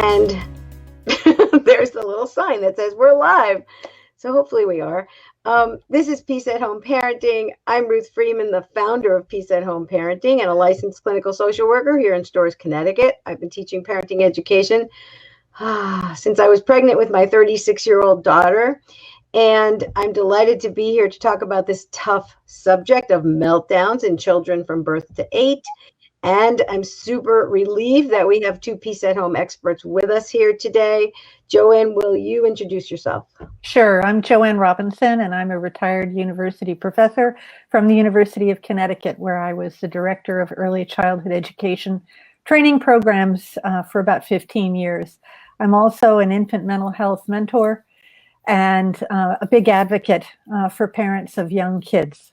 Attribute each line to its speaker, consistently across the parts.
Speaker 1: And there's the little sign that says we're live. So hopefully we are. This is Peace at Home Parenting. I'm Ruth Freeman, the founder of Peace at Home Parenting and a licensed clinical social worker here in Storrs, Connecticut. I've been teaching parenting education since I was pregnant with my 36-year-old daughter. And I'm delighted to be here to talk about this tough subject of meltdowns in children from birth to 8. And I'm super relieved that we have two Peace at Home experts with us here today. JoAnn, will you introduce yourself?
Speaker 2: Sure. I'm JoAnn Robinson, and I'm a retired university professor from the University of Connecticut, where I was the director of early childhood education training programs for about 15 years. I'm also an infant mental health mentor and a big advocate for parents of young kids.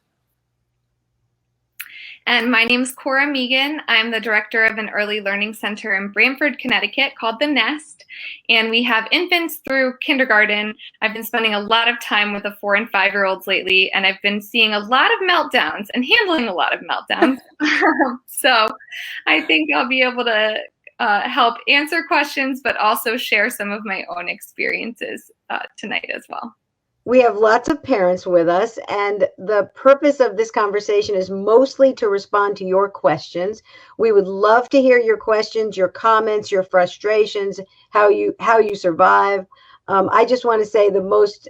Speaker 3: And my name's Cora. I'm the director of an early learning center in Branford, Connecticut called The Nest. And we have infants through kindergarten. I've been spending a lot of time with the 4 and 5-year-olds lately, and I've been seeing a lot of meltdowns and handling a lot of meltdowns. So I think I'll be able to help answer questions, but also share some of my own experiences tonight as well.
Speaker 1: We have lots of parents with us, and the purpose of this conversation is mostly to respond to your questions. We would love to hear your questions, your comments, your frustrations, how you survive. I just want to say the most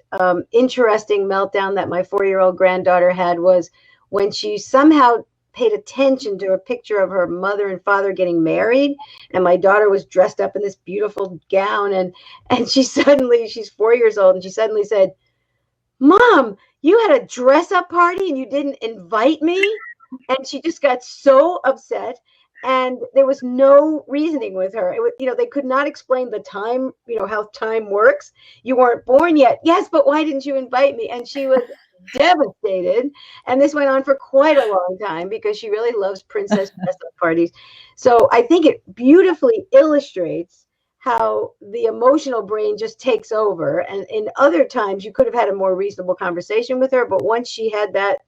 Speaker 1: interesting meltdown that my 4-year-old granddaughter had was when she somehow paid attention to a picture of her mother and father getting married, and my daughter was dressed up in this beautiful gown, and she's 4 years old, and she suddenly said, "Mom, you had a dress-up party and you didn't invite me?" And she just got so upset, and there was no reasoning with her. It was, they could not explain the time, how time works. You weren't born yet. Yes, but why didn't you invite me? And she was devastated. And this went on for quite a long time because she really loves princess dress-up parties. So I think it beautifully illustrates how the emotional brain just takes over. And in other times, you could have had a more reasonable conversation with her. But once she had that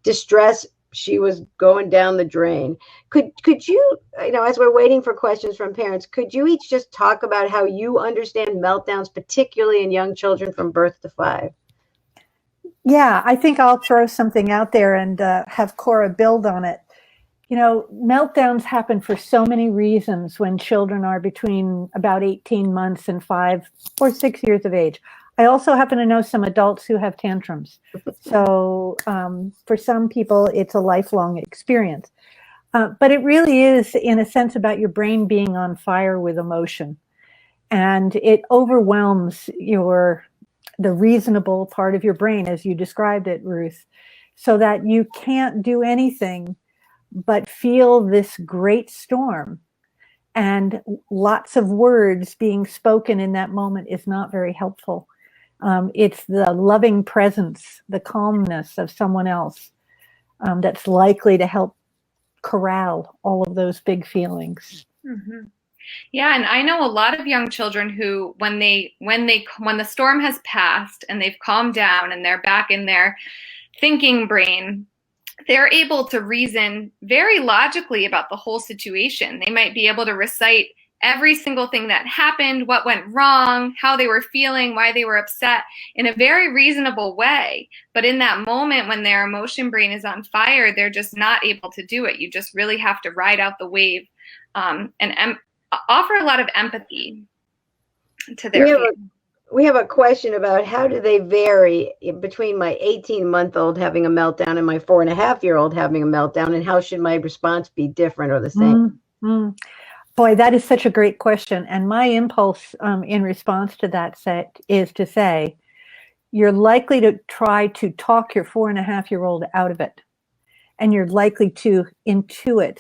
Speaker 1: distress, she was going down the drain. Could you, as we're waiting for questions from parents, could you each just talk about how you understand meltdowns, particularly in young children from birth to 5?
Speaker 2: Yeah, I think I'll throw something out there and have Cora build on it. Meltdowns happen for so many reasons when children are between about 18 months and 5 or 6 years of age. I also happen to know some adults who have tantrums. So for some people, it's a lifelong experience. But it really is, in a sense, about your brain being on fire with emotion. And it overwhelms the reasonable part of your brain, as you described it, Ruth, so that you can't do anything but feel this great storm. And lots of words being spoken in that moment is not very helpful. It's the loving presence, the calmness of someone else that's likely to help corral all of those big feelings.
Speaker 3: Mm-hmm. Yeah, and I know a lot of young children who, when the storm has passed and they've calmed down and they're back in their thinking brain, they're able to reason very logically about the whole situation. They might be able to recite every single thing that happened, what went wrong, how they were feeling, why they were upset in a very reasonable way. But in that moment when their emotion brain is on fire, they're just not able to do it. You just really have to ride out the wave and offer a lot of empathy to their feelings.
Speaker 1: We have a question about how do they vary between my 18-month-old having a meltdown and my 4.5-year-old having a meltdown, and how should my response be different or the same?
Speaker 2: Mm-hmm. Boy, that is such a great question. And my impulse in response to that is to say, you're likely to try to talk your 4.5-year-old out of it. And you're likely to intuit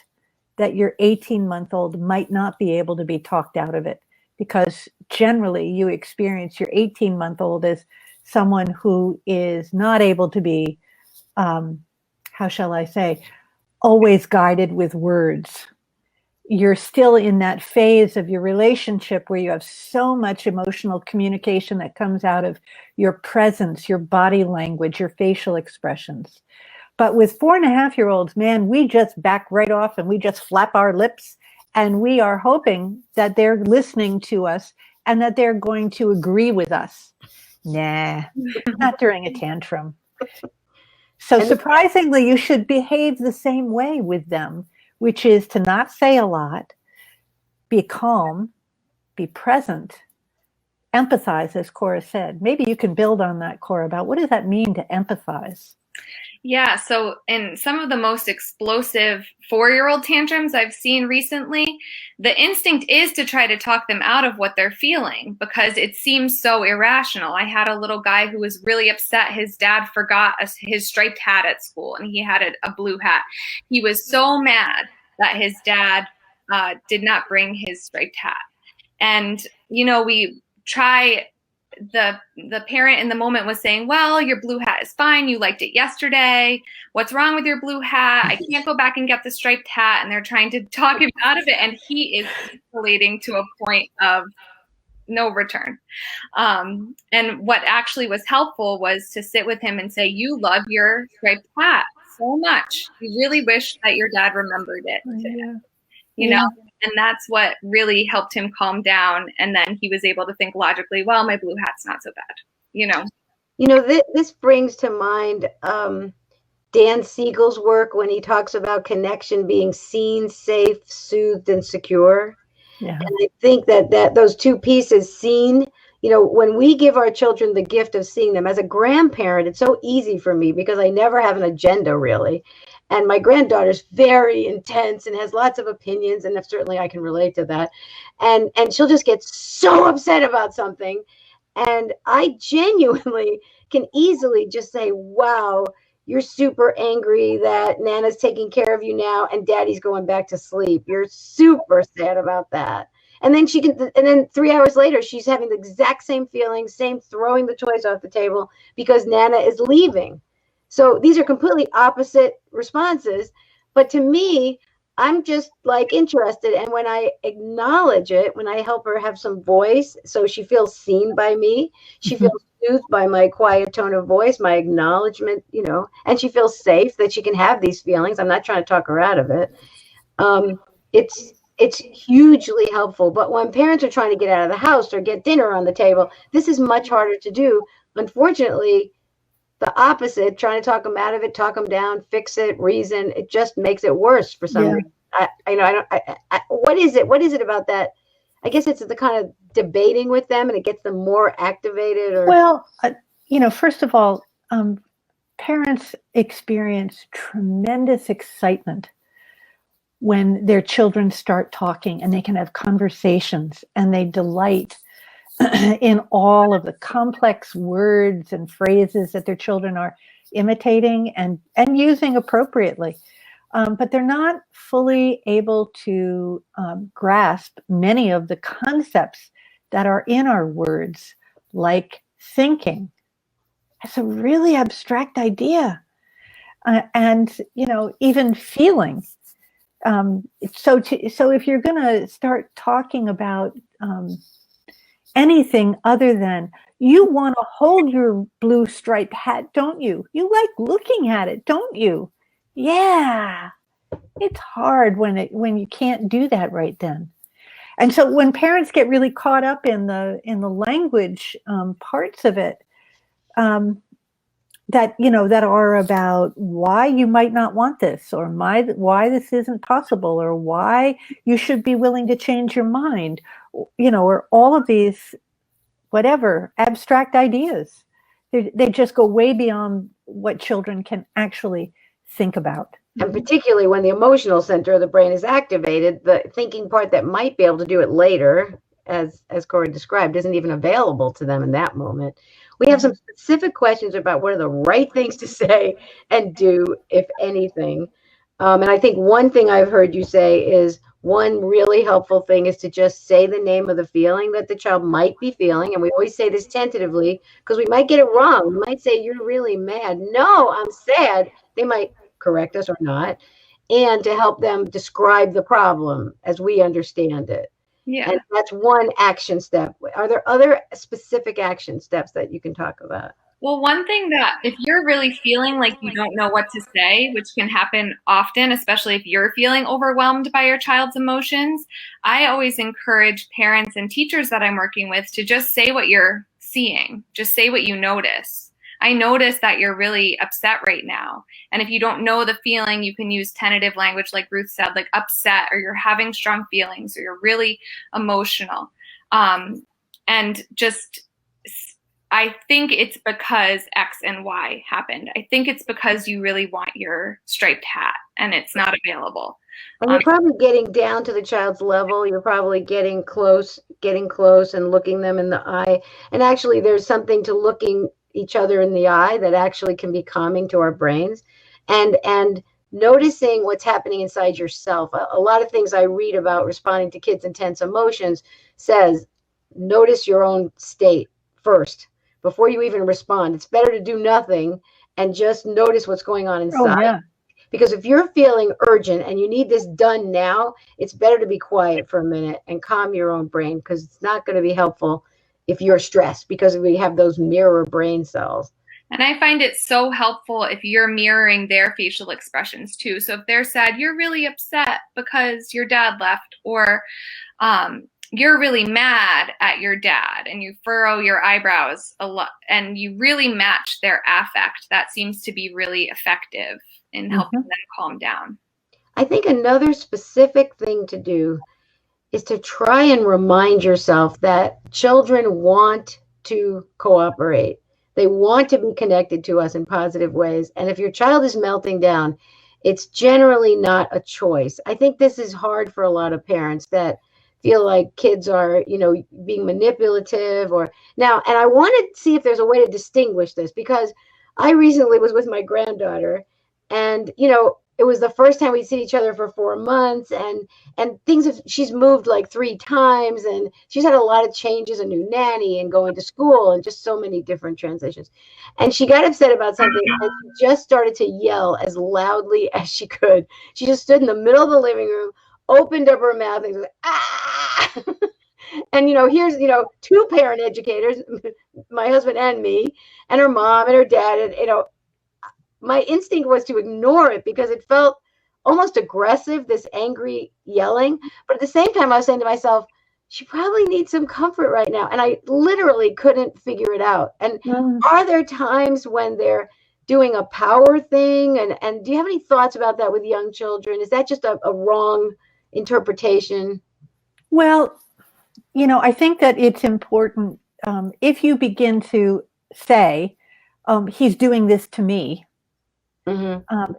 Speaker 2: that your 18-month-old might not be able to be talked out of it, because generally you experience your 18-month-old as someone who is not able to be, how shall I say, always guided with words. You're still in that phase of your relationship where you have so much emotional communication that comes out of your presence, your body language, your facial expressions. But with 4.5-year-olds, man, we just back right off and we just flap our lips And we are hoping that they're listening to us and that they're going to agree with us. Nah, not during a tantrum. So
Speaker 1: And
Speaker 2: surprisingly, you should behave the same way with them, which is to not say a lot, be calm, be present, empathize, as Cora said. Maybe you can build on that, Cora, about what does that mean to empathize?
Speaker 3: Yeah, so in some of the most explosive 4-year-old tantrums I've seen recently, the instinct is to try to talk them out of what they're feeling because it seems so irrational. I had a little guy who was really upset. His dad forgot his striped hat at school, and he had a blue hat. He was so mad that his dad did not bring his striped hat. And, we try. The parent in the moment was saying, well, your blue hat is fine. You liked it yesterday. What's wrong with your blue hat? I can't go back and get the striped hat. And they're trying to talk him out of it. And he is escalating to a point of no return. And what actually was helpful was to sit with him and say, you love your striped hat so much. You really wish that your dad remembered it. You know, and that's what really helped him calm down. And then he was able to think logically, well, my blue hat's not so bad,
Speaker 1: This brings to mind Dan Siegel's work when he talks about connection being seen, safe, soothed, and secure. Yeah. And I think that those two pieces, seen, when we give our children the gift of seeing them, as a grandparent, it's so easy for me because I never have an agenda really. And my granddaughter's very intense and has lots of opinions, and certainly I can relate to that. And she'll just get so upset about something. And I genuinely can easily just say, wow, you're super angry that Nana's taking care of you now and Daddy's going back to sleep. You're super sad about that. And then and then 3 hours later, she's having the exact same feelings, same throwing the toys off the table because Nana is leaving. So these are completely opposite responses. But to me, I'm just interested. And when I acknowledge it, when I help her have some voice, so she feels seen by me, she feels soothed by my quiet tone of voice, my acknowledgement, and she feels safe that she can have these feelings. I'm not trying to talk her out of it. It's hugely helpful. But when parents are trying to get out of the house or get dinner on the table, this is much harder to do. Unfortunately, the opposite, trying to talk them out of it, talk them down, fix it, reason, it just makes it worse for some reason. What is it? What is it about that? I guess it's the kind of debating with them and it gets them more activated.
Speaker 2: Well, first of all, parents experience tremendous excitement when their children start talking and they can have conversations and they delight in all of the complex words and phrases that their children are imitating and using appropriately. But they're not fully able to grasp many of the concepts that are in our words, like thinking. It's a really abstract idea. And, even feeling. So if you're going to start talking about anything other than you want to hold your blue striped hat, don't you? You like looking at it, don't you? Yeah. It's hard when you can't do that right then. And so when parents get really caught up in the language parts of it, that are about why you might not want this, or why this isn't possible, or why you should be willing to change your mind, or all of these, whatever, abstract ideas. They just go way beyond what children can actually think about.
Speaker 1: And particularly when the emotional center of the brain is activated, the thinking part that might be able to do it later, as Cora described, isn't even available to them in that moment. We have some specific questions about what are the right things to say and do, if anything. And I think one thing I've heard you say is one really helpful thing is to just say the name of the feeling that the child might be feeling. And we always say this tentatively because we might get it wrong. We might say, you're really mad. No, I'm sad. They might correct us or not. And to help them describe the problem as we understand it.
Speaker 3: Yeah.
Speaker 1: And that's one action step. Are there other specific action steps that you can talk about?
Speaker 3: Well, one thing that if you're really feeling like you don't know what to say, which can happen often, especially if you're feeling overwhelmed by your child's emotions, I always encourage parents and teachers that I'm working with to just say what you're seeing. Just say what you notice. I notice that you're really upset right now. And if you don't know the feeling, you can use tentative language like Ruth said, like upset, or you're having strong feelings, or you're really emotional. And just I think it's because X and Y happened. I think it's because you really want your striped hat and it's not available.
Speaker 1: And you're probably getting down to the child's level. You're probably getting close and looking them in the eye. And actually, there's something to looking each other in the eye that actually can be calming to our brains. And noticing what's happening inside yourself. A lot of things I read about responding to kids' intense emotions says, notice your own state first before you even respond. It's better to do nothing and just notice what's going on inside.
Speaker 2: Oh, yeah.
Speaker 1: Because if you're feeling urgent and you need this done now, it's better to be quiet for a minute and calm your own brain, because it's not going to be helpful if you're stressed, because we have those mirror brain cells.
Speaker 3: And I find it so helpful if you're mirroring their facial expressions too. So if they're sad, you're really upset because your dad left, or you're really mad at your dad, and you furrow your eyebrows a lot and you really match their affect. That seems to be really effective in helping them calm down.
Speaker 1: I think another specific thing to do is to try and remind yourself that children want to cooperate. They want to be connected to us in positive ways. And if your child is melting down, it's generally not a choice. I think this is hard for a lot of parents that feel like kids are, being manipulative and I want to see if there's a way to distinguish this, because I recently was with my granddaughter, and, it was the first time we'd seen each other for 4 months, and she's moved like 3 times, and she's had a lot of changes, a new nanny and going to school and just so many different transitions. And she got upset about something and she just started to yell as loudly as she could. She just stood in the middle of the living room, opened up her mouth and was like, ah! And, here's, 2 parent educators, my husband and me, and her mom and her dad. And, my instinct was to ignore it because it felt almost aggressive, this angry yelling. But at the same time, I was saying to myself, she probably needs some comfort right now. And I literally couldn't figure it out. And are there times when they're doing a power thing? And do you have any thoughts about that with young children? Is that just a wrong interpretation?
Speaker 2: Well, I think that it's important, if you begin to say, he's doing this to me,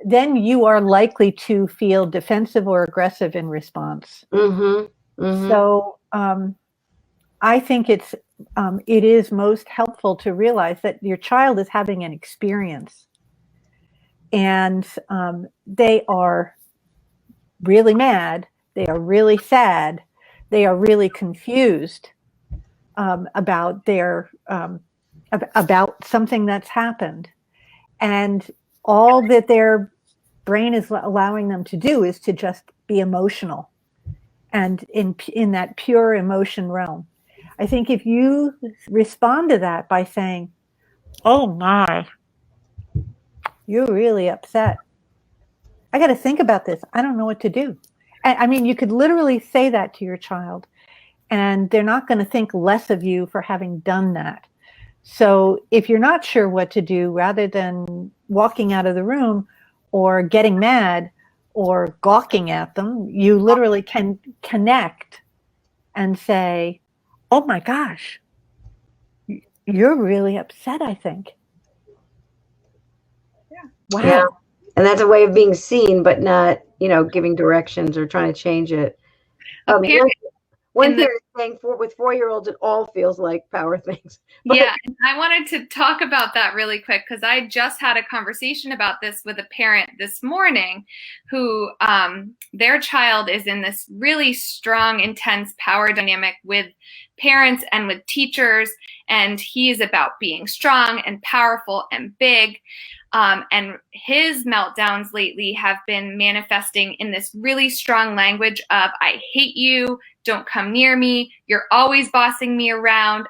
Speaker 2: then you are likely to feel defensive or aggressive in response. So I think it is most helpful to realize that your child is having an experience, and they are really mad, they are really sad, they are really confused about about something that's happened, and all that their brain is allowing them to do is to just be emotional and in that pure emotion realm. I think if you respond to that by saying, oh my, you're really upset, I got to think about this, I don't know what to do. I mean, you could literally say that to your child, and they're not going to think less of you for having done that. So if you're not sure what to do, rather than walking out of the room or getting mad or gawking at them, you literally can connect and say, oh my gosh, you're really upset, I think.
Speaker 3: Yeah.
Speaker 2: Wow.
Speaker 1: Yeah. And that's a way of being seen, but not, giving directions or trying to change it. One parent saying with 4-year-olds, it all feels like power things.
Speaker 3: But, yeah, and I wanted to talk about that really quick, because I just had a conversation about this with a parent this morning who their child is in this really strong, intense power dynamic with parents and with teachers, and he is about being strong and powerful and big. And his meltdowns lately have been manifesting in this really strong language of, I hate you, don't come near me, you're always bossing me around,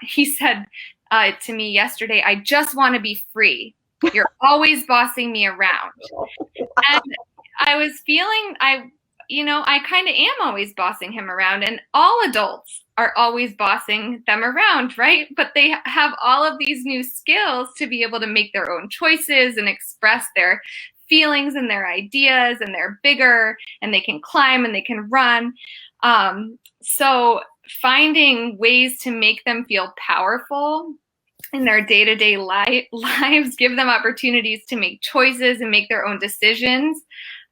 Speaker 3: he said, to me yesterday, "I just want to be free. You're always bossing me around." And I was feeling, I kind of am always bossing him around, and all adults are always bossing them around, right? But they have all of these new skills to be able to make their own choices and express their feelings and their ideas, and they're bigger, and they can climb and they can run. So finding ways to make them feel powerful in their day-to-day lives, give them opportunities to make choices and make their own decisions,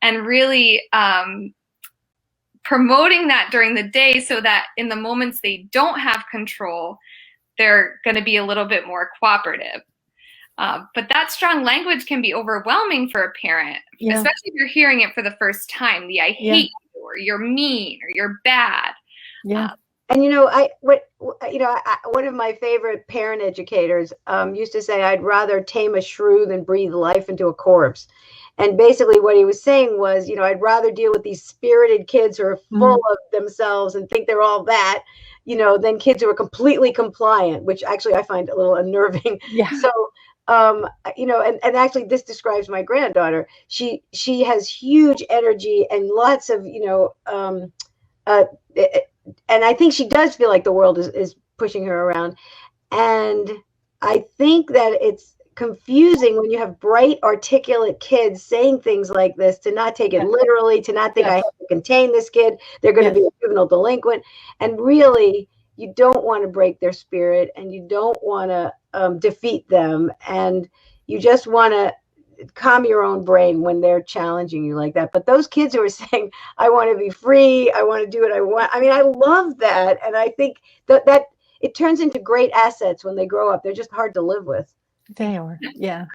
Speaker 3: and really promoting that during the day, so that in the moments they don't have control, they're going to be a little bit more cooperative. But that strong language can be overwhelming for a parent, especially if you're hearing it for the first time. The "I hate you," or "you're mean," or "you're bad."
Speaker 2: Yeah.
Speaker 1: And one of my favorite parent educators used to say, "I'd rather tame a shrew than breathe life into a corpse." And basically what he was saying was, I'd rather deal with these spirited kids who are full of themselves and think they're all that, than kids who are completely compliant, which actually I find a little unnerving.
Speaker 2: Yeah.
Speaker 1: So, and actually this describes my granddaughter. She has huge energy and lots of, and I think she does feel like the world is pushing her around. And I think that it's confusing when you have bright, articulate kids saying things like this, to not take it literally, to not think I have to contain this kid. They're going to be a juvenile delinquent. And really, you don't want to break their spirit, and you don't want to defeat them. And you just want to calm your own brain when they're challenging you like that. But those kids who are saying, "I want to be free, I want to do what I want," I mean, I love that. And I think that it turns into great assets when they grow up. They're just hard to live with.
Speaker 2: They are. Yeah.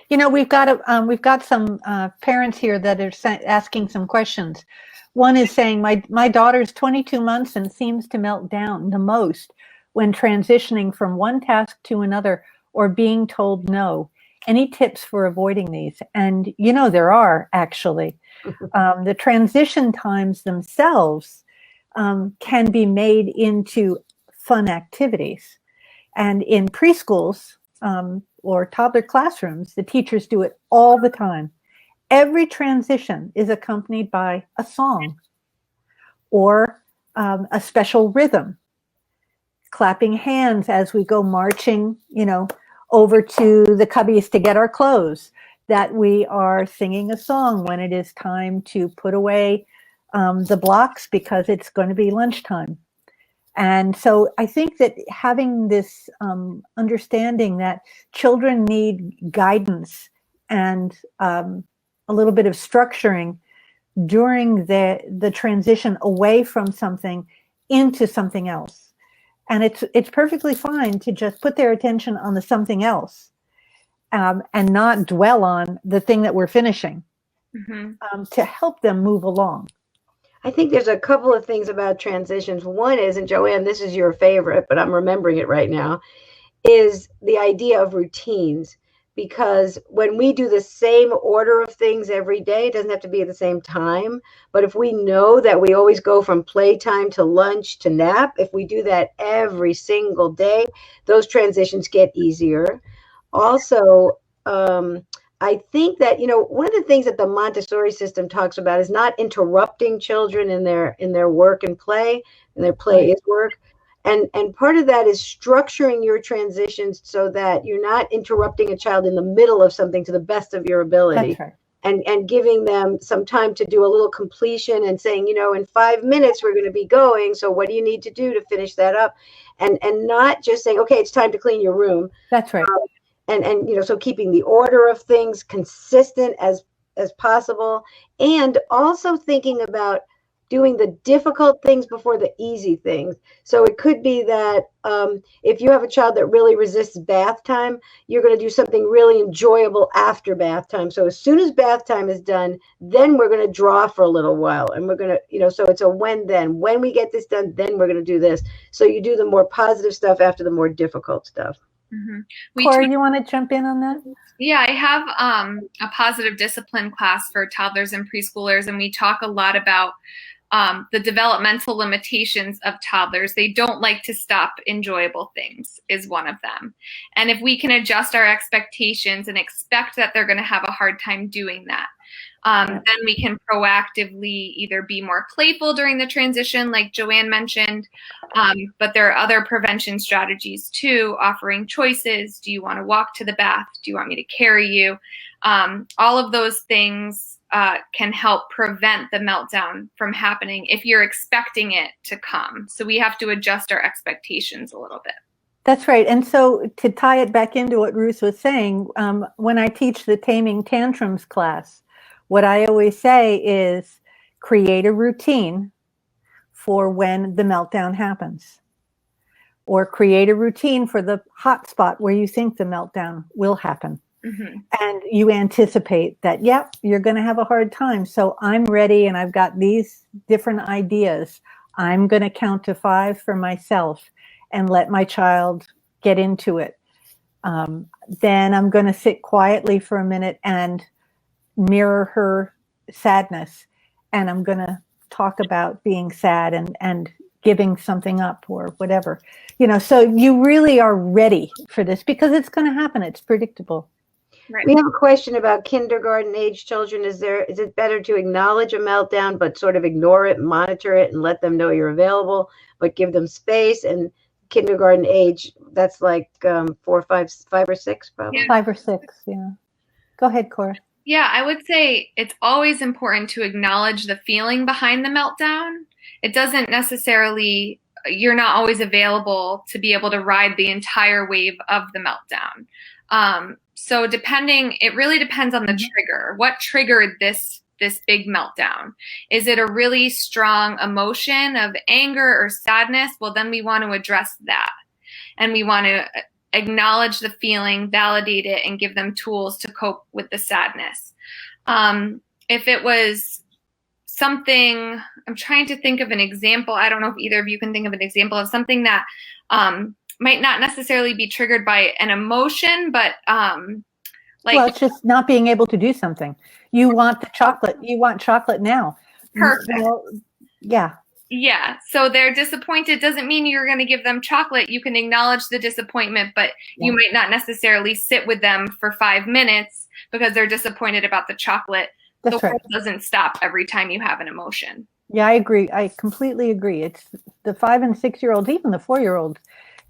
Speaker 2: We've got some parents here that are asking some questions. One is saying, my daughter's 22 months and seems to melt down the most when transitioning from one task to another or being told no. Any tips for avoiding these? And there are actually. The transition times themselves can be made into fun activities. And in preschools or toddler classrooms, the teachers do it all the time. Every transition is accompanied by a song or a special rhythm, clapping hands as we go marching, over to the cubbies to get our clothes, that we are singing a song when it is time to put away the blocks because it's going to be lunchtime. And so I think that having this understanding that children need guidance and a little bit of structuring during the transition away from something into something else. And it's perfectly fine to just put their attention on the something else and not dwell on the thing that we're finishing to help them move along.
Speaker 1: I think there's a couple of things about transitions. One is, and JoAnn, this is your favorite, but I'm remembering it right now, is the idea of routines. Because when we do the same order of things every day, it doesn't have to be at the same time. But if we know that we always go from playtime to lunch to nap, if we do that every single day, those transitions get easier. Also, I think that, one of the things that the Montessori system talks about is not interrupting children in their work and play, and their play is work. And part of that is structuring your transitions so that you're not interrupting a child in the middle of something to the best of your ability.
Speaker 2: That's
Speaker 1: right. And giving them some time to do a little completion and saying, in 5 minutes, we're going to be going. So what do you need to do to finish that up? And not just saying, okay, it's time to clean your room.
Speaker 2: That's right.
Speaker 1: And so keeping the order of things consistent as possible. And also thinking about doing the difficult things before the easy things. So it could be that if you have a child that really resists bath time, you're going to do something really enjoyable after bath time. So as soon as bath time is done, then we're going to draw for a little while. And we're going to, so it's a when we get this done, then we're going to do this. So you do the more positive stuff after the more difficult stuff.
Speaker 3: Mm-hmm.
Speaker 2: Cora, you want to jump in on that?
Speaker 3: Yeah, I have a positive discipline class for toddlers and preschoolers, and we talk a lot about the developmental limitations of toddlers. They don't like to stop enjoyable things is one of them. And if we can adjust our expectations and expect that they're going to have a hard time doing that, then we can proactively either be more playful during the transition, like JoAnn mentioned, but there are other prevention strategies too, offering choices. Do you want to walk to the bath? Do you want me to carry you? All of those things can help prevent the meltdown from happening if you're expecting it to come. So we have to adjust our expectations a little bit.
Speaker 2: That's right. And so to tie it back into what Ruth was saying, when I teach the Taming Tantrums class, what I always say is create a routine for when the meltdown happens, or create a routine for the hot spot where you think the meltdown will happen. Mm-hmm. And you anticipate that, yep, you're going to have a hard time. So I'm ready and I've got these different ideas. I'm going to count to 5 for myself and let my child get into it. Then I'm going to sit quietly for a minute and mirror her sadness. And I'm going to talk about being sad and giving something up or whatever. So you really are ready for this because it's going to happen. It's predictable.
Speaker 1: Right. We have a question about kindergarten age children. Is it better to acknowledge a meltdown, but sort of ignore it, monitor it, and let them know you're available, but give them space? And kindergarten age, that's like 4, 5 or 6, probably.
Speaker 2: Yeah. 5 or 6, yeah. Go ahead, Cora.
Speaker 3: Yeah, I would say it's always important to acknowledge the feeling behind the meltdown. It doesn't necessarily, you're not always available to be able to ride the entire wave of the meltdown. So it really depends on the trigger. What triggered this big meltdown? Is it a really strong emotion of anger or sadness? Well, then we want to address that. And we want to acknowledge the feeling, validate it, and give them tools to cope with the sadness. If it was something, I'm trying to think of an example. I don't know if either of you can think of an example of something that might not necessarily be triggered by an emotion, but
Speaker 2: well, it's just not being able to do something. You want the chocolate. You want chocolate now.
Speaker 3: Perfect.
Speaker 2: Well, yeah.
Speaker 3: Yeah. So they're disappointed doesn't mean you're going to give them chocolate. You can acknowledge the disappointment, but you might not necessarily sit with them for 5 minutes because they're disappointed about the chocolate.
Speaker 2: That's
Speaker 3: the
Speaker 2: right.
Speaker 3: world doesn't stop every time you have an emotion.
Speaker 2: Yeah, I agree. I completely agree. It's the 5 and 6-year-olds, even the 4-year-olds.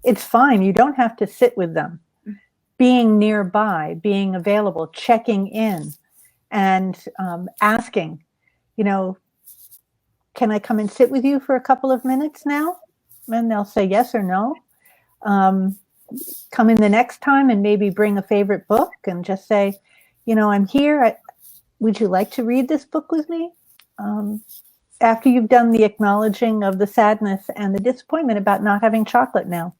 Speaker 2: It's fine. You don't have to sit with them. Being nearby, being available, checking in, and asking, can I come and sit with you for a couple of minutes now? And they'll say yes or no. Come in the next time and maybe bring a favorite book and just say, I'm here. Would you like to read this book with me? After you've done the acknowledging of the sadness and the disappointment about not having chocolate now.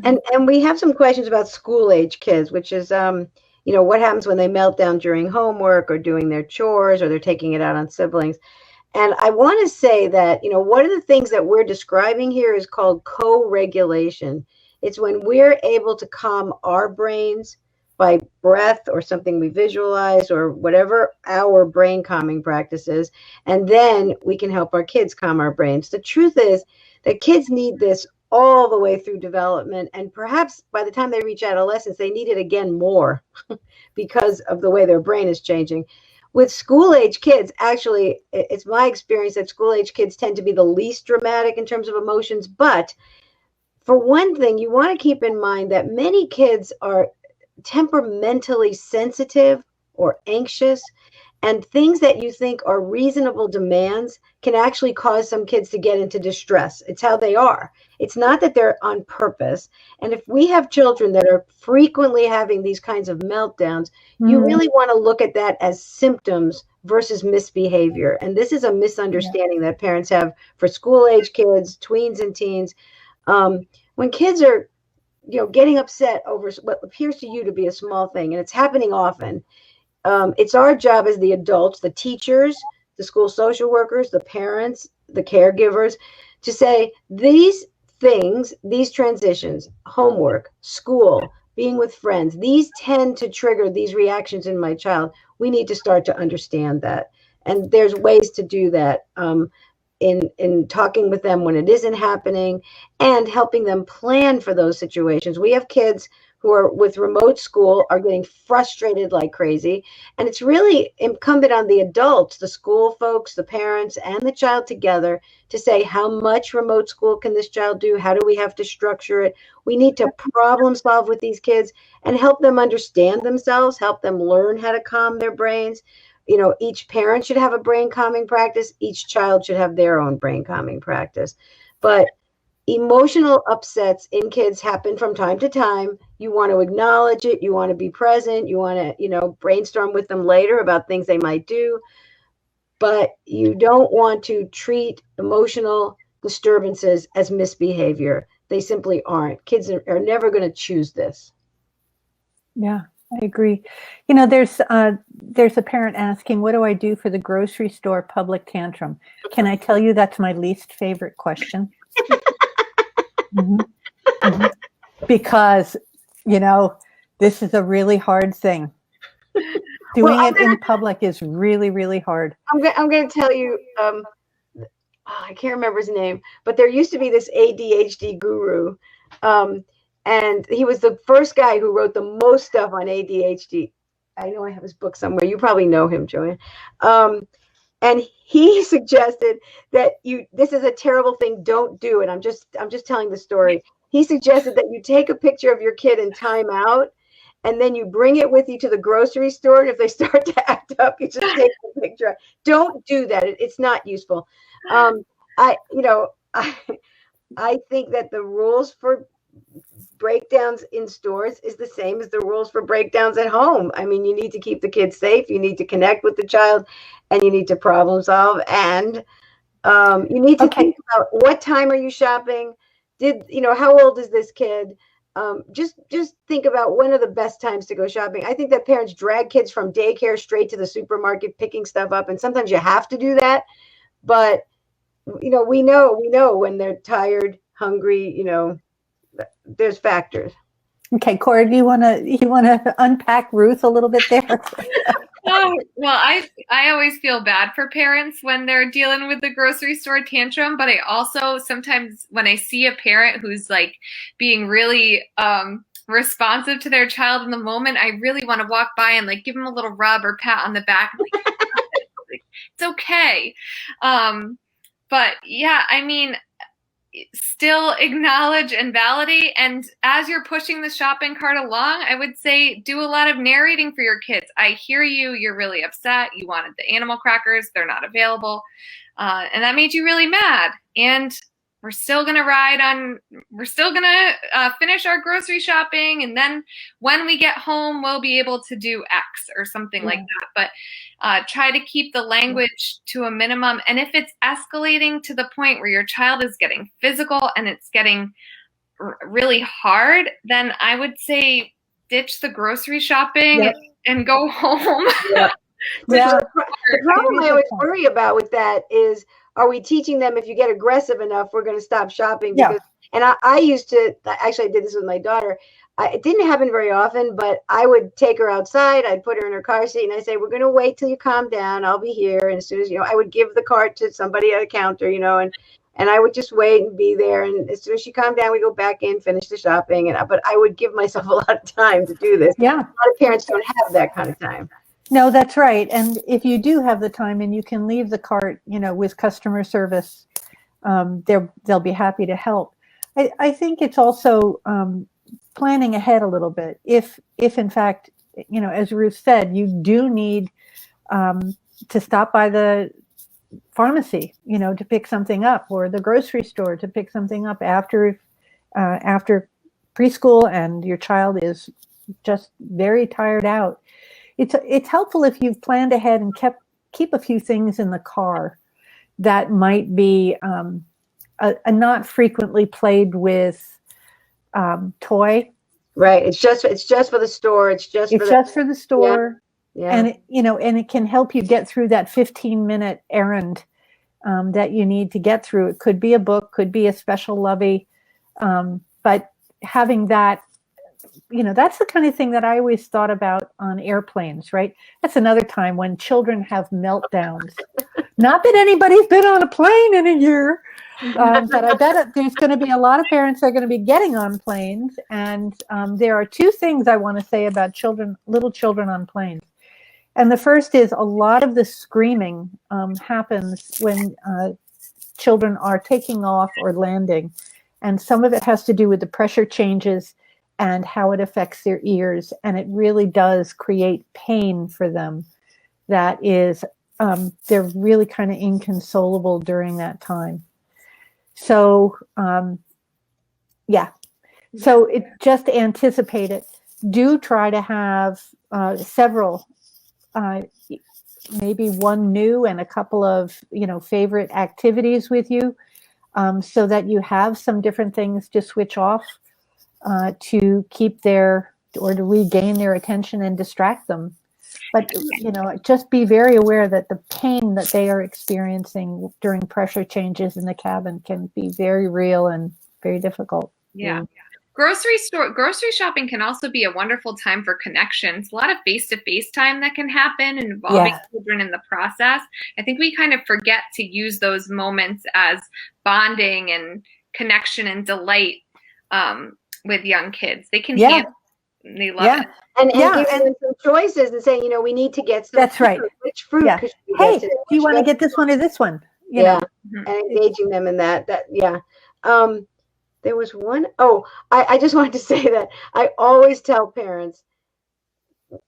Speaker 1: And we have some questions about school age kids, which is, what happens when they melt down during homework or doing their chores or they're taking it out on siblings. And I want to say that, one of the things that we're describing here is called co-regulation. It's when we're able to calm our brains by breath or something we visualize or whatever our brain calming practice is. And then we can help our kids calm our brains. The truth is that kids need this all the way through development. And perhaps by the time they reach adolescence, they need it again more because of the way their brain is changing. With school age kids, actually, it's my experience that school age kids tend to be the least dramatic in terms of emotions. But for one thing, you want to keep in mind that many kids are temperamentally sensitive or anxious, and things that you think are reasonable demands can actually cause some kids to get into distress. It's how they are. It's not that they're on purpose. And if we have children that are frequently having these kinds of meltdowns, you really want to look at that as symptoms versus misbehavior. And this is a misunderstanding that parents have for school age kids, tweens and teens. When kids are getting upset over what appears to you to be a small thing, and it's happening often, it's our job as the adults, the teachers, the school social workers, the parents, the caregivers, to say these things, these transitions, homework, school, being with friends, these tend to trigger these reactions in my child. We need to start to understand that. And there's ways to do that. in talking with them when it isn't happening, and helping them plan for those situations. We have kids who are with remote school are getting frustrated like crazy. And it's really incumbent on the adults, the school folks, the parents, and the child together to say, how much remote school can this child do? How do we have to structure it? We need to problem solve with these kids and help them understand themselves, help them learn how to calm their brains. You know, each parent should have a brain calming practice. Each child should have their own brain calming practice. But emotional upsets in kids happen from time to time. You want to acknowledge it. You want to be present. You want to, you know, brainstorm with them later about things they might do. But you don't want to treat emotional disturbances as misbehavior. They simply aren't. Kids are never going to choose this.
Speaker 2: Yeah, I agree. You know, there's a parent asking, what do I do for the grocery store public tantrum? Can I tell you that's my least favorite question? Mm-hmm. Mm-hmm. Because, you know, this is a really hard thing. Doing it in public is really, really hard.
Speaker 1: I'm going to tell you, I can't remember his name, but there used to be this ADHD guru. And he was the first guy who wrote the most stuff on ADHD. I know I have his book somewhere. You probably know him, JoAnn. And he suggested that this is a terrible thing. Don't do it. I'm just telling the story. He suggested that you take a picture of your kid in timeout, and then you bring it with you to the grocery store. And if they start to act up, you just take the picture. Don't do that. It's not useful. I think that the rules for breakdowns in stores is the same as the rules for breakdowns at home. I mean, you need to keep the kids safe. You need to connect with the child, and you need to problem solve. And you need to think about, what time are you shopping? How old is this kid? Just think about, when are the best times to go shopping. I think that parents drag kids from daycare straight to the supermarket picking stuff up, and sometimes you have to do that. But we know when they're tired, hungry. There's factors.
Speaker 2: Okay, Cora, do you want to unpack Ruth a little bit there?
Speaker 3: Oh, well, I always feel bad for parents when they're dealing with the grocery store tantrum, but I also sometimes, when I see a parent who's like being really responsive to their child in the moment, I really want to walk by and like give them a little rub or pat on the back. Like, it's okay. But yeah, I mean, still acknowledge and validate. And as you're pushing the shopping cart along, I would say do a lot of narrating for your kids. I hear you. You're really upset. You wanted the animal crackers. They're not available. And that made you really mad. And we're still going to finish our grocery shopping. And then when we get home, we'll be able to do X or something like that. But try to keep the language to a minimum. And if it's escalating to the point where your child is getting physical and it's getting really hard, then I would say ditch the grocery shopping and go home.
Speaker 1: Yep. The problem I always worry about with that is, are we teaching them, if you get aggressive enough, we're going to stop shopping? Because, and I used to, actually I did this with my daughter. It didn't happen very often, but I would take her outside. I'd put her in her car seat and I'd say, we're going to wait till you calm down. I'll be here. And as soon as, I would give the cart to somebody at a counter, and I would just wait and be there. And as soon as she calmed down, we go back in, finish the shopping. But I would give myself a lot of time to do this.
Speaker 2: Yeah.
Speaker 1: A lot of parents don't have that kind of time.
Speaker 2: No, that's right. And if you do have the time and you can leave the cart, with customer service, they'll be happy to help. I think it's also planning ahead a little bit. If in fact, as Ruth said, you do need to stop by the pharmacy, to pick something up, or the grocery store to pick something up after preschool, and your child is just very tired out. It's helpful if you've planned ahead and keep a few things in the car that might be a not frequently played with toy.
Speaker 1: Right. It's just for the store. It's just for the
Speaker 2: store.
Speaker 1: Yeah.
Speaker 2: And and it can help you get through that 15-minute errand that you need to get through. It could be a book, could be a special lovey, but having that, that's the kind of thing that I always thought about on airplanes, right? That's another time when children have meltdowns Not that anybody's been on a plane in a year, but I bet there's going to be a lot of parents that are going to be getting on planes. And there are two things I want to say about little children on planes. And the first is a lot of the screaming happens when children are taking off or landing. And some of it has to do with the pressure changes and how it affects their ears. And it really does create pain for them. That is, they're really kind of inconsolable during that time. So, yeah. So it just anticipate it. Do try to have several, maybe one new and a couple of, favorite activities with you, so that you have some different things to switch off to keep or to regain their attention and distract them. But, just be very aware that the pain that they are experiencing during pressure changes in the cabin can be very real and very difficult.
Speaker 3: Yeah. Grocery shopping can also be a wonderful time for connections. A lot of face-to-face time that can happen involving children in the process. I think we kind of forget to use those moments as bonding and connection and delight with young kids. They can handle it. They love it.
Speaker 1: And giving them some choices and saying, we need to get some
Speaker 2: That's right.
Speaker 1: Which fruit?
Speaker 2: Yeah. Hey, do you want to get this one or this one? You know?
Speaker 1: And engaging them in that. There was one. I just wanted to say that I always tell parents,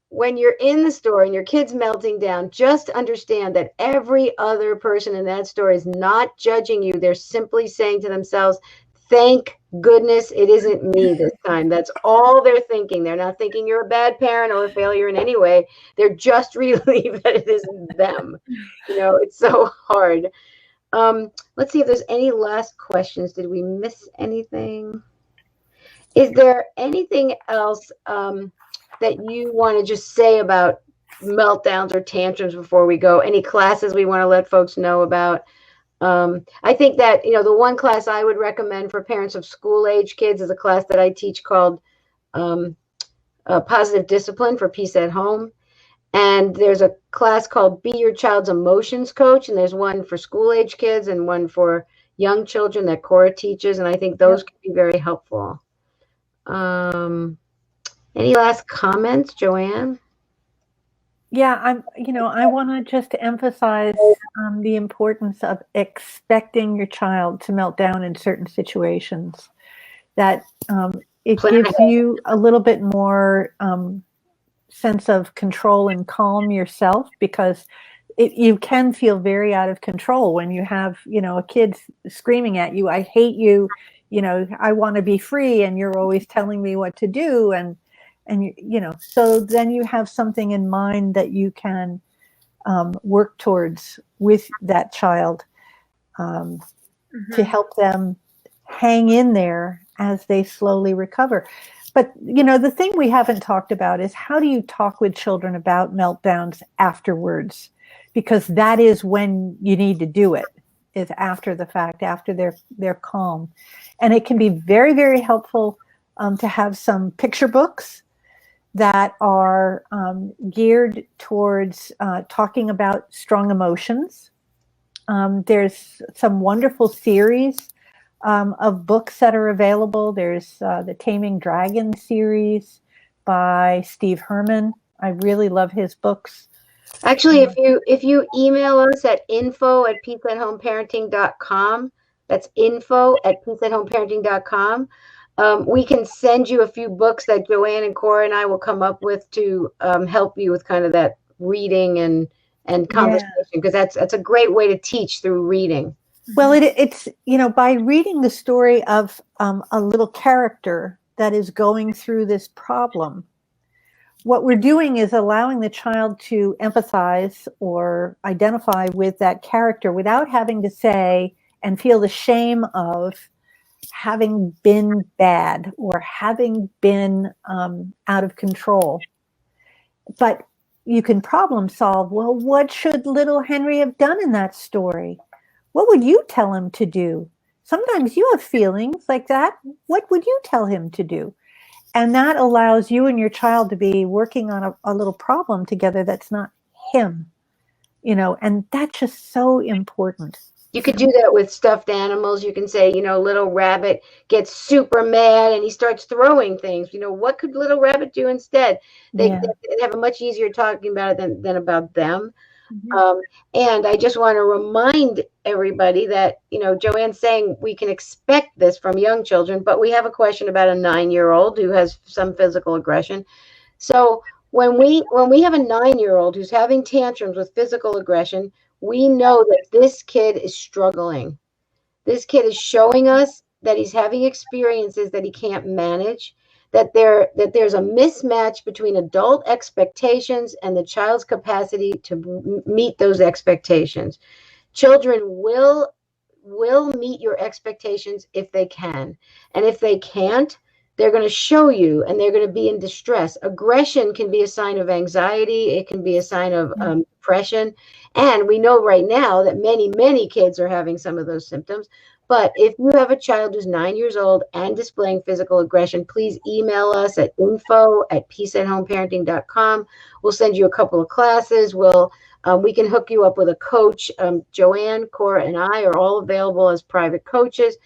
Speaker 1: when you're in the store and your kid's melting down, just understand that every other person in that store is not judging you. They're simply saying to themselves, thank goodness it isn't me this time. That's all they're thinking. They're not thinking you're a bad parent or a failure in any way. They're just relieved that it isn't them. It's so hard. Let's see if there's any last questions. Did we miss anything? Is there anything else that you want to just say about meltdowns or tantrums before we go? Any classes we want to let folks know about? I think that, the one class I would recommend for parents of school-age kids is a class that I teach called Positive Discipline for Peace at Home. And there's a class called Be Your Child's Emotions Coach, and there's one for school-age kids and one for young children that Cora teaches, and I think those can be very helpful. Any last comments, JoAnn?
Speaker 2: Yeah, I want to just emphasize the importance of expecting your child to melt down in certain situations. That it gives you a little bit more sense of control and calm yourself, because you can feel very out of control when you have, a kid screaming at you, I hate you, I want to be free, and you're always telling me what to do. And so then you have something in mind that you can work towards with that child to help them hang in there as they slowly recover. But, the thing we haven't talked about is, how do you talk with children about meltdowns afterwards? Because that is when you need to do it, is after the fact, after they're calm. And it can be very, very helpful to have some picture books that are geared towards talking about strong emotions. There's some wonderful series of books that are available. There's the Taming Dragon series by Steve Herman. I really love his books.
Speaker 1: Actually, if you email us at info@peaceathomeparenting.com, that's info@peaceathomeparenting.com, we can send you a few books that JoAnn and Cora and I will come up with to help you with kind of that reading and conversation, because that's a great way to teach through reading.
Speaker 2: Well, it's, by reading the story of a little character that is going through this problem, what we're doing is allowing the child to empathize or identify with that character without having to say and feel the shame of having been bad or having been out of control. But you can problem solve. Well, what should little Henry have done in that story? What would you tell him to do? Sometimes you have feelings like that. What would you tell him to do? And that allows you and your child to be working on a little problem together that's not him. and that's just so important.
Speaker 1: You could do that with stuffed animals. You can say, little rabbit gets super mad and he starts throwing things. What could little rabbit do instead? They have a much easier talking about it than about them.
Speaker 2: Mm-hmm.
Speaker 1: And I just want to remind everybody that, JoAnn's saying we can expect this from young children, but we have a question about a 9-year-old who has some physical aggression. So when we have a 9-year-old who's having tantrums with physical aggression, we know that this kid is struggling. This kid is showing us that he's having experiences that he can't manage, that there's a mismatch between adult expectations and the child's capacity to meet those expectations. Children will meet your expectations if they can. And if they can't, they're going to show you and they're going to be in distress. Aggression can be a sign of anxiety. It can be a sign of depression. And we know right now that many kids are having some of those symptoms. But if you have a child who's 9 years old and displaying physical aggression, please email us at info@peaceathomeparenting.com. We'll send you a couple of classes. We can hook you up with a coach. JoAnn, Cora, and I are all available as private coaches.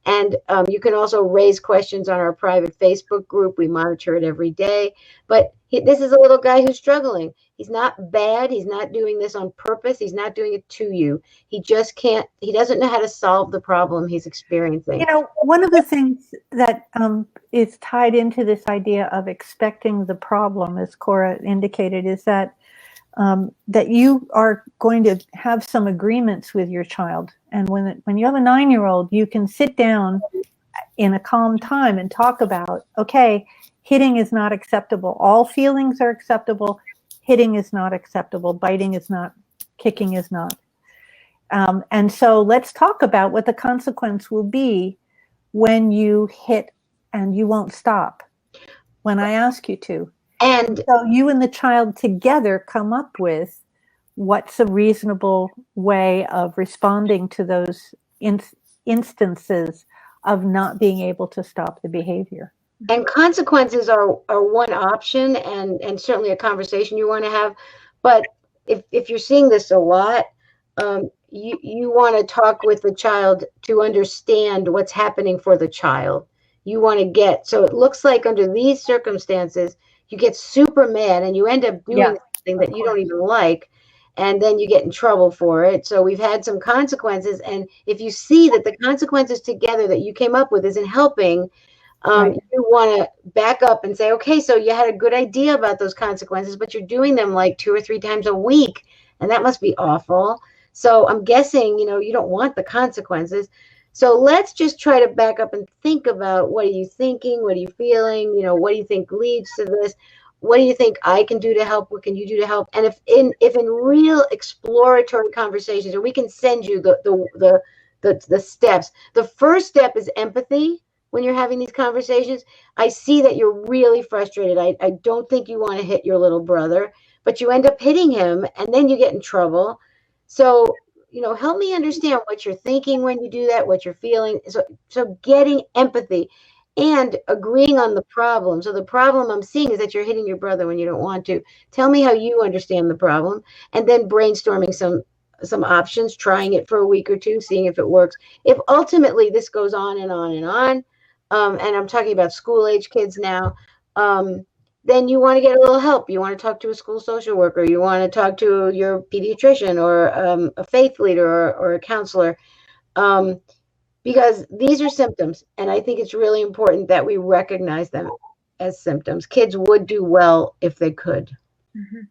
Speaker 1: And you can also raise questions on our private Facebook group. We monitor it every day. But this is a little guy who's struggling. He's not bad. He's not doing this on purpose. He's not doing it to you. He just can't. He doesn't know how to solve the problem he's experiencing.
Speaker 2: One of the things that is tied into this idea of expecting the problem, as Cora indicated, is that that you are going to have some agreements with your child. And when you have a 9-year-old, you can sit down in a calm time and talk about, okay, hitting is not acceptable. All feelings are acceptable. Hitting is not acceptable. Biting is not. Kicking is not. And so let's talk about what the consequence will be when you hit and you won't stop when I ask you to. And so you and the child together come up with what's a reasonable way of responding to those instances of not being able to stop the behavior.
Speaker 1: And consequences are one option and certainly a conversation you want to have. But if you're seeing this a lot, you want to talk with the child to understand what's happening for the child. You want to so it looks like under these circumstances, you get super mad and you end up doing something that you don't even like, and then you get in trouble for it. So we've had some consequences, and if you see that the consequences together that you came up with isn't helping, you want to back up and say, okay, so you had a good idea about those consequences, but you're doing them like 2 or 3 times a week, and that must be awful. So I'm guessing, you don't want the consequences. So let's just try to back up and think about, what are you thinking? What are you feeling? What do you think leads to this? What do you think I can do to help? What can you do to help? And if in real exploratory conversations, or we can send you the steps. The first step is empathy. When you're having these conversations, I see that you're really frustrated. I don't think you want to hit your little brother, but you end up hitting him and then you get in trouble. So help me understand what you're thinking when you do that, what you're feeling. So getting empathy and agreeing on the problem. So the problem I'm seeing is that you're hitting your brother when you don't want to. Tell me how you understand the problem, and then brainstorming some options, trying it for a week or two, seeing if it works. If ultimately this goes on and on and on, and I'm talking about school age kids now, then you want to get a little help. You want to talk to a school social worker. You want to talk to your pediatrician or a faith leader or a counselor, because these are symptoms. And I think it's really important that we recognize them as symptoms. Kids would do well if they could. Mm-hmm.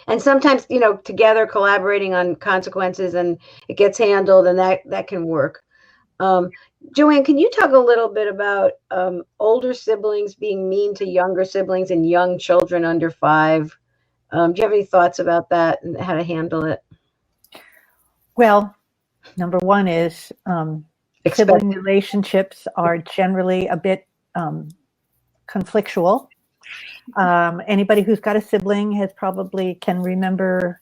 Speaker 1: And sometimes, together collaborating on consequences and it gets handled, and that can work. JoAnn, can you talk a little bit about older siblings being mean to younger siblings and young children under 5? Do you have any thoughts about that and how to handle it?
Speaker 2: Well, number one is sibling relationships are generally a bit conflictual. Anybody who's got a sibling can remember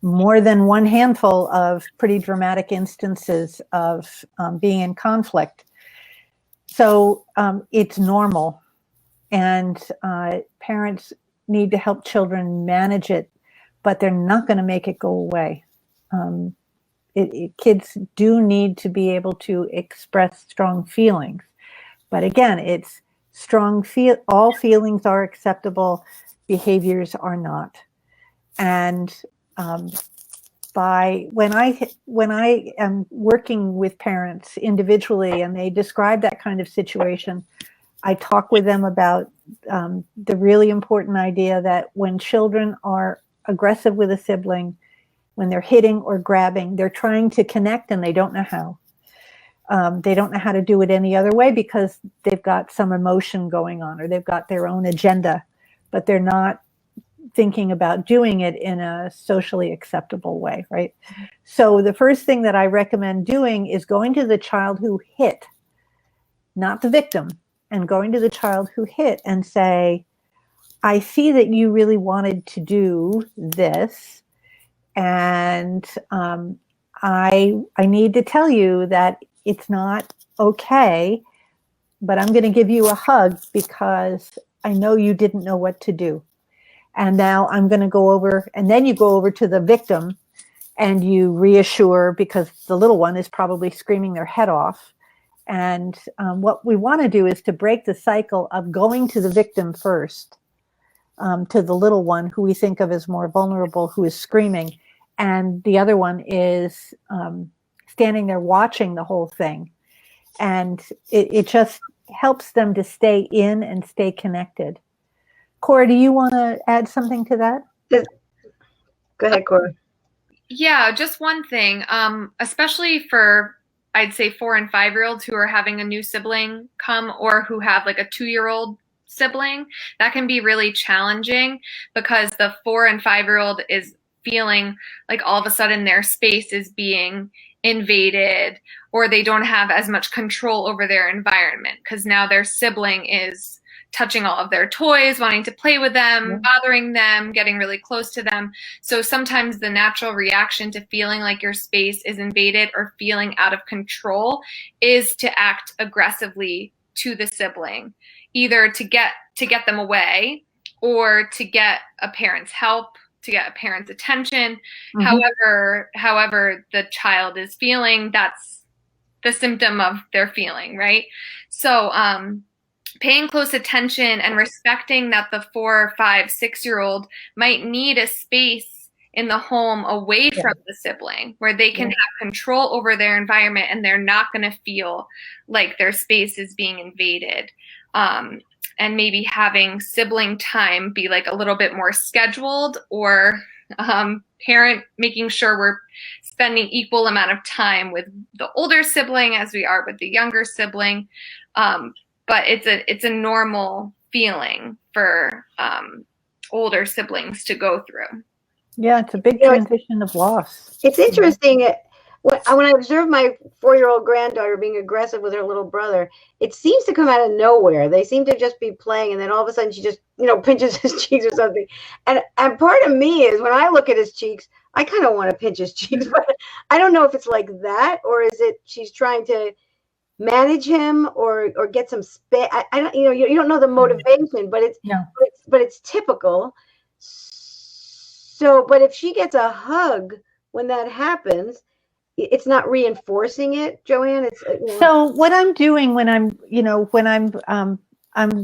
Speaker 2: more than one handful of pretty dramatic instances of being in conflict. So it's normal, and parents need to help children manage it. but they're not going to make it go away. Kids do need to be able to express strong feelings. But again, it's all feelings are acceptable, behaviors are not. And when I am working with parents individually and they describe that kind of situation, I talk with them about the really important idea that when children are aggressive with a sibling, when they're hitting or grabbing, they're trying to connect and they don't know how. They don't know how to do it any other way because they've got some emotion going on or they've got their own agenda, but they're not thinking about doing it in a socially acceptable way, right? So the first thing that I recommend doing is going to the child who hit, not the victim, and going to the child who hit and say, I see that you really wanted to do this, and I need to tell you that it's not okay, but I'm going to give you a hug because I know you didn't know what to do. And now I'm going to go over, and then you go over to the victim and you reassure because the little one is probably screaming their head off. And what we want to do is to break the cycle of going to the victim first, to the little one who we think of as more vulnerable, who is screaming. And the other one is standing there watching the whole thing. And it just helps them to stay in and stay connected. Cora, do you want to add something to that?
Speaker 1: Go ahead, Cora.
Speaker 3: Yeah, just one thing, especially for, I'd say 4 and 5-year-olds who are having a new sibling come or who have like a 2-year-old sibling, that can be really challenging because the 4 and 5-year-old is feeling like all of a sudden their space is being invaded or they don't have as much control over their environment because now their sibling is touching all of their toys, wanting to play with them, bothering them, getting really close to them. So sometimes the natural reaction to feeling like your space is invaded or feeling out of control is to act aggressively to the sibling, either to get them away or to get a parent's help, to get a parent's attention. However the child is feeling, that's the symptom of their feeling, right? So paying close attention and respecting that the 4, 5, 6-year-old might need a space in the home away from the sibling where they can have control over their environment and they're not going to feel like their space is being invaded. And maybe having sibling time be like a little bit more scheduled, or parent making sure we're spending equal amount of time with the older sibling as we are with the younger sibling. But it's a normal feeling for older siblings to go through.
Speaker 2: Yeah, it's a big transition of loss.
Speaker 1: It's interesting. When I observe my 4-year-old granddaughter being aggressive with her little brother, it seems to come out of nowhere. They seem to just be playing, and then all of a sudden she just, pinches his cheeks or something. And part of me is when I look at his cheeks, I kind of want to pinch his cheeks, but I don't know if it's like that or is it she's trying to manage him or get some space. I don't, you don't know the motivation, but it's typical. So, but if she gets a hug when that happens, it's not reinforcing it, JoAnn. It's
Speaker 2: So what I'm doing when I'm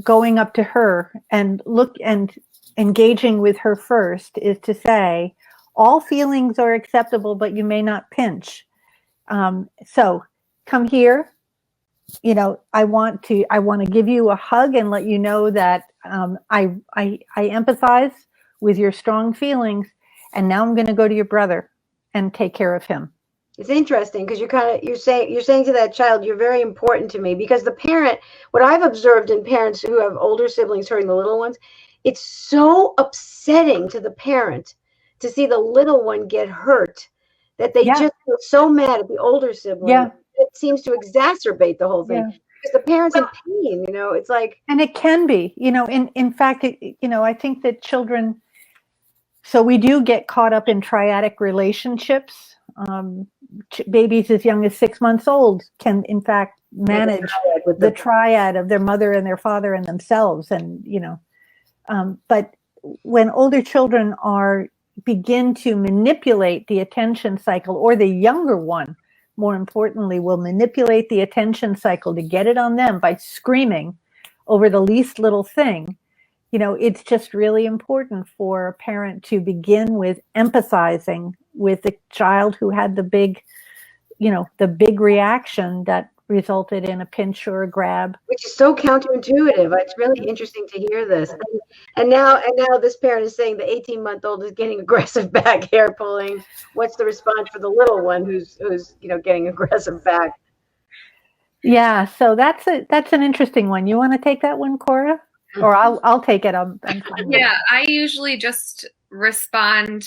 Speaker 2: going up to her and engaging with her first is to say, all feelings are acceptable, but you may not pinch. So come here. I want to give you a hug and let you know that I empathize with your strong feelings, and now I'm going to go to your brother and take care of him.
Speaker 1: It's interesting because you're saying to that child, you're very important to me, because the parent, what I've observed in parents who have older siblings hurting the little ones, it's so upsetting to the parent to see the little one get hurt that they just feel so mad at the older sibling.
Speaker 2: Yeah.
Speaker 1: It seems to exacerbate the whole thing because the parent's in pain. It's like,
Speaker 2: and it can be, in fact, I think that children. So we do get caught up in triadic relationships. Babies as young as 6 months old can, in fact, manage the triad of their mother and their father and themselves. And, but when older children are begin to manipulate the attention cycle, or the younger one, more importantly, will manipulate the attention cycle to get it on them by screaming over the least little thing, it's just really important for a parent to begin with empathizing with the child who had the big reaction that resulted in a pinch or a grab.
Speaker 1: Which is so counterintuitive. It's really interesting to hear this. And now this parent is saying the 18-month-old is getting aggressive back hair pulling. What's the response for the little one who's getting aggressive back?
Speaker 2: Yeah, so that's an interesting one. You want to take that one, Cora? Or I'll take it. I'm fine.
Speaker 3: Yeah, I usually just respond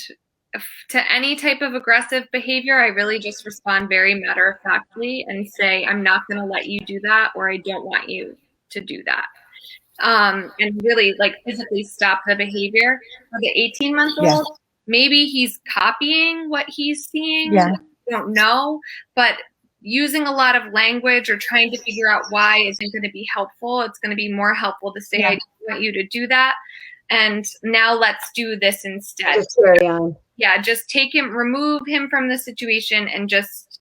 Speaker 3: to any type of aggressive behavior. I really just respond very matter-of-factly and say, I'm not going to let you do that, or I don't want you to do that. And really physically stop the behavior. For the 18-month-old, maybe he's copying what he's seeing.
Speaker 2: Yeah.
Speaker 3: I don't know, but using a lot of language or trying to figure out why isn't going to be helpful. It's going to be more helpful to say, I don't want you to do that. And now let's do this instead.
Speaker 1: Just carry on.
Speaker 3: Yeah, just remove him from the situation and just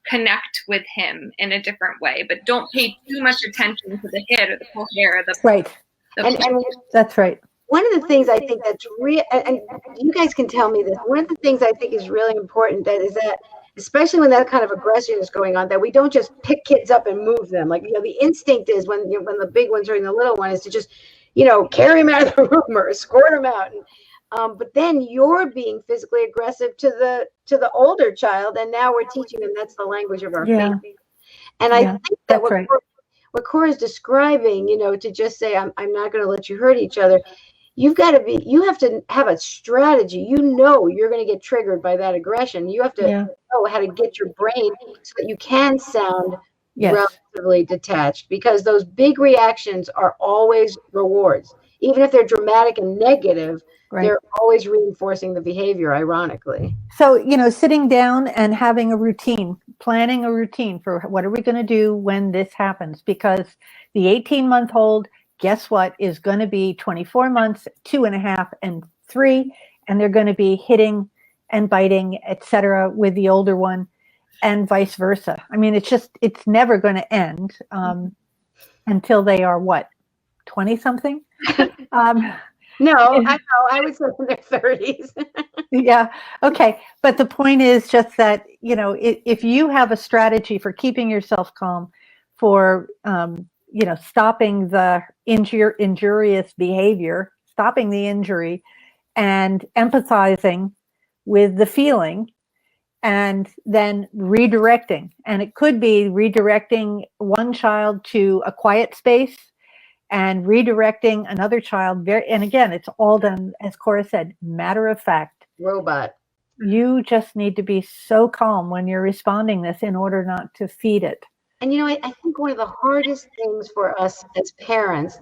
Speaker 3: connect with him in a different way. But don't pay too much attention to the hit or the pull hair. Or the
Speaker 2: right.
Speaker 1: And
Speaker 2: that's right.
Speaker 1: One of the things I think that's real, and you guys can tell me this, one of the things I think is really important is that, especially when that kind of aggression is going on, that we don't just pick kids up and move them. The instinct is when the big one's hurting the little one is to just, carry them out of the room or escort them out. But then you're being physically aggressive to the older child, and now we're teaching them that's the language of our faith. And I think that what Cora's describing, to just say I'm not going to let you hurt each other. You have to have a strategy. You're going to get triggered by that aggression. You have to know how to get your brain so that you can sound relatively detached, because those big reactions are always rewards. Even if they're dramatic and negative, they're always reinforcing the behavior, ironically.
Speaker 2: So, sitting down and having a routine, planning a routine for what are we going to do when this happens, because the 18-month-old, guess what, is going to be 24 months, 2.5, and 3, and they're going to be hitting and biting, etc., with the older one, and vice versa. I mean, it's never going to end until they are 20-something?
Speaker 1: No, I know. I would say in their 30s.
Speaker 2: Yeah. Okay. But the point is just that, if you have a strategy for keeping yourself calm, for stopping the injurious behavior, stopping the injury, and empathizing with the feeling, and then redirecting. And it could be redirecting one child to a quiet space and redirecting another child. And again, it's all done, as Cora said, matter of fact.
Speaker 1: Robot.
Speaker 2: You just need to be so calm when you're responding this in order not to feed it.
Speaker 1: And I think one of the hardest things for us as parents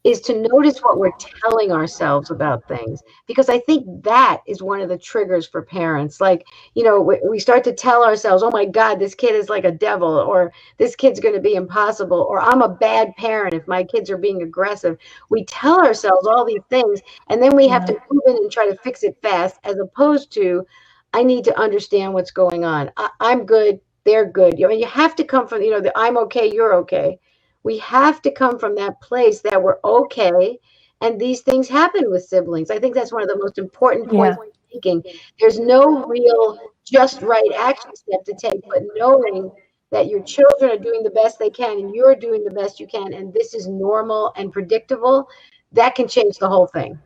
Speaker 1: is to notice what we're telling ourselves about things, because I think that is one of the triggers for parents. We start to tell ourselves, oh my God, this kid is like a devil, or this kid's going to be impossible, or I'm a bad parent if my kids are being aggressive. We tell ourselves all these things, and then we have to move in and try to fix it fast, as opposed to, I need to understand what's going on. I'm good. They're good. You have to come from, the I'm okay, you're okay. We have to come from that place that we're okay, and these things happen with siblings. I think that's one of the most important points we're making. There's no real just right action step to take, but knowing that your children are doing the best they can, and you're doing the best you can, and this is normal and predictable, that can change the whole thing,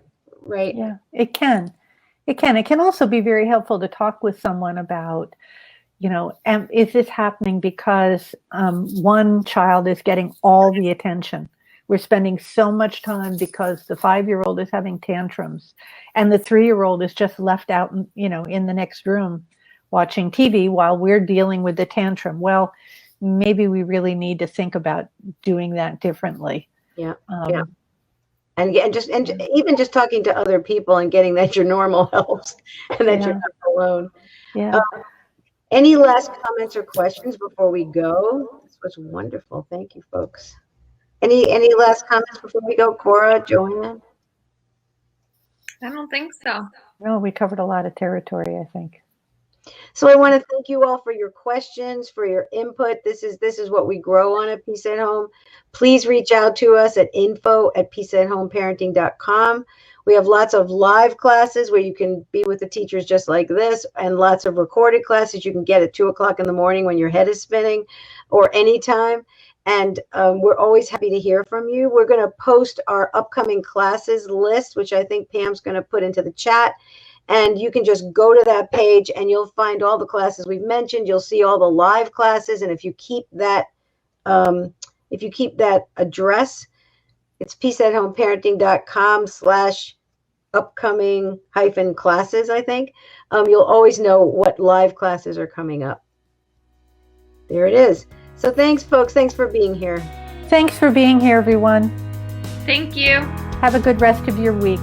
Speaker 1: right?
Speaker 2: Yeah, it can. It can also be very helpful to talk with someone about, is this happening because one child is getting all the attention? We're spending so much time because the 5-year-old is having tantrums, and the 3-year-old is just left out, in the next room watching TV while we're dealing with the tantrum. Well, maybe we really need to think about doing that differently.
Speaker 1: Yeah. And even just talking to other people and getting that you're normal helps, and that you're not alone.
Speaker 2: Yeah.
Speaker 1: Any last comments or questions before we go? This was wonderful. Thank you, folks. Any last comments before we go? Cora, JoAnn?
Speaker 3: I don't think so.
Speaker 2: No, we covered a lot of territory, I think.
Speaker 1: So I want to thank you all for your questions, for your input. This is what we grow on at Peace at Home. Please reach out to us at info@peaceathomeparenting.com. We have lots of live classes where you can be with the teachers just like this, and lots of recorded classes you can get at 2:00 in the morning when your head is spinning, or anytime. And we're always happy to hear from you. We're going to post our upcoming classes list, which I think Pam's going to put into the chat. And you can just go to that page and you'll find all the classes we've mentioned. You'll see all the live classes. And if you keep that address, it's peaceathomeparenting.com/upcoming-classes, I think. You'll always know what live classes are coming up. There it is. So thanks, folks. Thanks for being here.
Speaker 2: Thanks for being here, everyone.
Speaker 3: Thank you.
Speaker 2: Have a good rest of your week.